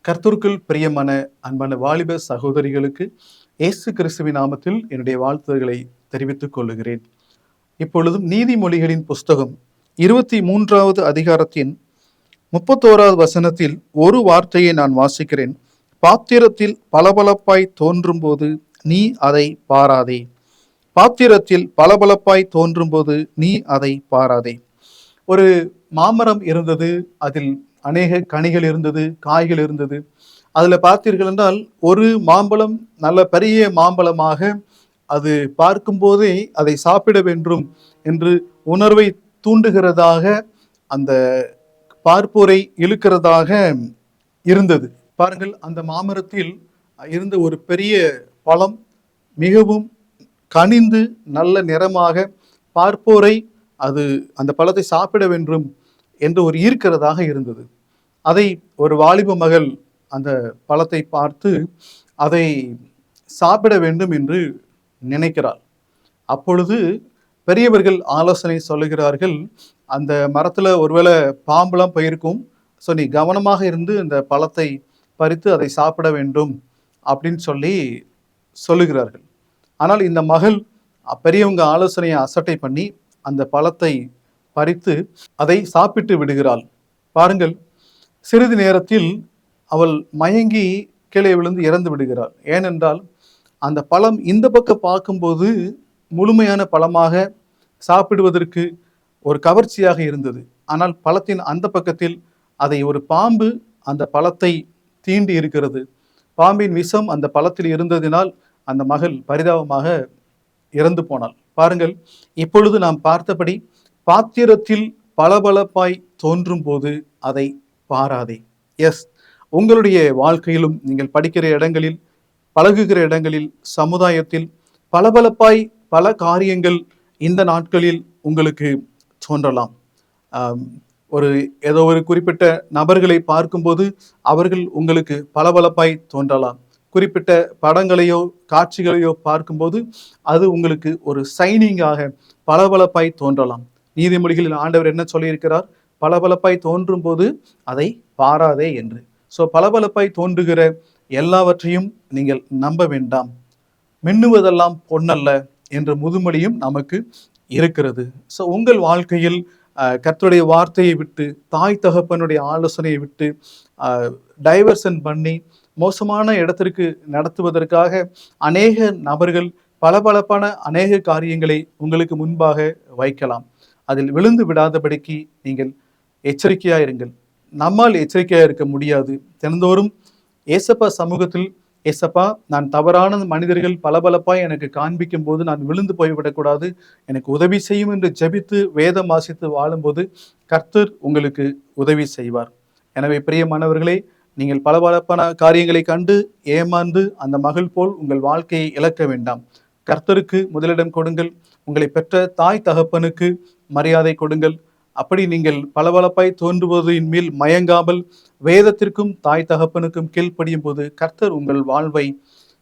கர்த்தருக்குள் பிரியமான அன்பான வாலிப சகோதரிகளுக்கு இயேசு கிறிஸ்துவின் நாமத்தில் என்னுடைய வாழ்த்துதல்களை தெரிவித்துக் கொள்ளுகிறேன். இப்பொழுதும் நீதிமொழிகளின் புஸ்தகம் 23வது அதிகாரத்தின் 31வது வசனத்தில் ஒரு வார்த்தையை நான் வாசிக்கிறேன். பாத்திரத்தில் பளபளப்பாய் தோன்றும் போது நீ அதை பாராதே. பாத்திரத்தில் பளபளப்பாய் தோன்றும் போது நீ அதை பாராதே. ஒரு மாமரம் இருந்தது, அதில் அநேக கனிகள் இருந்தது, காய்கள் இருந்தது. அதுல பார்த்தீர்கள் என்றால் ஒரு மாம்பழம் நல்ல பெரிய மாம்பழமாக அது பார்க்கும்போதே அதை சாப்பிட வேண்டும் என்று உணர்வை தூண்டுகிறதாக, அந்த பார்ப்போரை இழுக்கிறதாக இருந்தது. பாருங்கள், அந்த மாமரத்தில் இருந்த ஒரு பெரிய பழம் மிகவும் கனிந்து நல்ல நிறமாக பார்ப்போரை அது அந்த பழத்தை சாப்பிட வேண்டும் என்று ஒரு ஈர்க்கிறதாக இருந்தது. அதை ஒரு வாலிப மகள் அந்த பழத்தை பார்த்து அதை சாப்பிட வேண்டும் என்று நினைக்கிறாள். அப்பொழுது பெரியவர்கள் ஆலோசனை சொல்லுகிறார்கள், அந்த மரத்துல ஒருவேளை பாம்புலாம் போயிருக்கும், ஸோ நீ கவனமாக இருந்து இந்த பழத்தை பறித்து அதை சாப்பிட வேண்டும் அப்படின்னு சொல்லுகிறார்கள். ஆனால் இந்த மகள் பெரியவங்க ஆலோசனையை அசட்டை பண்ணி அந்த பழத்தை பறித்து அதை சாப்பிட்டு விடுகிறாள். பாருங்கள், சிறிது நேரத்தில் அவள் மயங்கி கீழே விழுந்து இறந்து விடுகிறாள். ஏனென்றால் அந்த பழம் இந்த பக்கம் பார்க்கும்போது முழுமையான பழமாக சாப்பிடுவதற்கு ஒரு கவர்ச்சியாக இருந்தது. ஆனால் பழத்தின் அந்த பக்கத்தில் அதை ஒரு பாம்பு அந்த பழத்தை தீண்டி இருக்கிறது. பாம்பின் விஷம் அந்த பழத்தில் இருந்ததினால் அந்த மகள் பரிதாபமாக இறந்து போனாள். பாருங்கள், இப்பொழுது நாம் பார்த்தபடி பாத்திரத்தில் பளபளப்பாய் தோன்றும் போது அதை பாராதே. எஸ், உங்களுடைய வாழ்க்கையிலும் நீங்கள் படிக்கிற இடங்களில், பழகுகிற இடங்களில், சமுதாயத்தில் பளபளப்பாய் பல காரியங்கள் இந்த நாட்களில் உங்களுக்கு தோன்றலாம். ஏதோ ஒரு குறிப்பிட்ட நபர்களை பார்க்கும்போது அவர்கள் உங்களுக்கு பளபளப்பாய் தோன்றலாம். குறிப்பிட்ட படங்களையோ காட்சிகளையோ பார்க்கும்போது அது உங்களுக்கு ஒரு சைனிங்காக பளபளப்பாய் தோன்றலாம். நீதிமொழிகளில் ஆண்டவர் என்ன சொல்லியிருக்கிறார்? பளபளப்பாய் தோன்றும் போது அதை பாராதே என்று. ஸோ பளபளப்பாய் தோன்றுகிற எல்லாவற்றையும் நீங்கள் நம்ப வேண்டாம். மின்னுவதெல்லாம் பொன்னல்ல என்ற முதுமொழியும் நமக்கு இருக்கிறது. ஸோ உங்கள் வாழ்க்கையில் கர்த்தருடைய வார்த்தையை விட்டு, தாய் தகப்பனுடைய ஆலோசனையை விட்டு டைவர்ஷன் பண்ணி மோசமான இடத்திற்கு நடத்துவதற்காக அநேக நபர்கள் பளபளப்பான அநேக காரியங்களை உங்களுக்கு முன்பாக வைக்கலாம். அதில் விழுந்து விடாதபடிக்கு நீங்கள் எச்சரிக்கையாக இருங்கள். நம்மால் எச்சரிக்கையாக இருக்க முடியாது. தினந்தோறும் ஏசப்பா சமூகத்தில், ஏசப்பா, நான் தவறான மனிதர்கள் பளபளப்பாய் எனக்கு காண்பிக்கும் போது நான் விழுந்து போய்விடக்கூடாது, எனக்கு உதவி செய்யும் என்று ஜெபித்து வேதம் வாசித்து வாழும்போது கர்த்தர் உங்களுக்கு உதவி செய்வார். எனவே பிரியமானவர்களே, நீங்கள் பளபளப்பான காரியங்களை கண்டு ஏமாந்து அந்த மகள் போல் உங்கள் வாழ்க்கையை இழக்க வேண்டாம். கர்த்தருக்கு முதலிடம் கொடுங்கள். உங்களை பெற்ற தாய் தகப்பனுக்கு மரியாதை கொடுங்கள். அப்படி நீங்கள் பளபளப்பாய் தோன்றுவதின் மேல் மயங்காமல் வேதத்திற்கும் தாய் தகப்பனுக்கும் கீழ்ப்படியும் போது கர்த்தர் உங்கள் வாழ்வை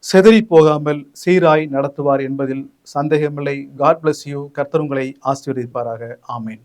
செதறி போகாமல் சீராய் நடத்துவார் என்பதில் சந்தேகமில்லை. God bless you. கர்த்தர் உங்களை ஆசீர்வதிப்பாராக. ஆமேன்.